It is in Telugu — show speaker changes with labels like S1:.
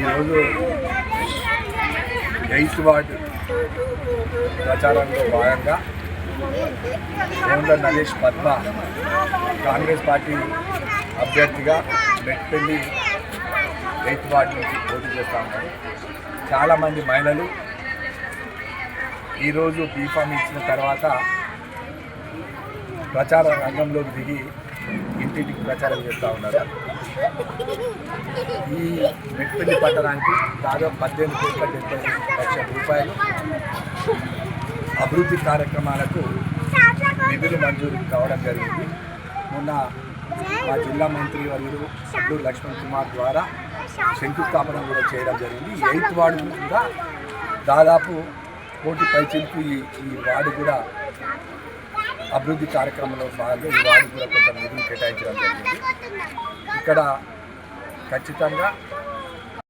S1: ఈరోజు 8th వార్డు ప్రచారంలో భాగంగా వేముల నరేష్ పద్మ కాంగ్రెస్ పార్టీ అభ్యర్థిగా మెట్పల్లి 8th వార్డు నుంచి పోటీ చేస్తూ ఉన్నారు. చాలామంది మహిళలు ఈరోజు బీఫామ్ ఇచ్చిన తర్వాత ప్రచార రంగంలోకి దిగి ఇంటింటికి ప్రచారం చేస్తూ ఉన్నారు. ఈ మెట్పల్లి పట్టణానికి దాదాపు 18,70 లక్షల రూపాయలు అభివృద్ధి కార్యక్రమాలకు నిధులు మంజూరు కావడం జరిగింది. మొన్న మా జిల్లా మంత్రి వర్యులు అడ్డూరు లక్ష్మణ్ కుమార్ ద్వారా శంకుస్థాపన కూడా చేయడం జరిగింది. 8th వార్డు కూడా దాదాపు 1 కోటి పైచిలకు ఈ వార్డు కూడా అభివృద్ధి కార్యక్రమంలో భాగంగా ఈ వార్డు కూడా కొంత నిధులు కేటాయించడం జరిగింది. ఇక్కడ ఖచ్చితంగా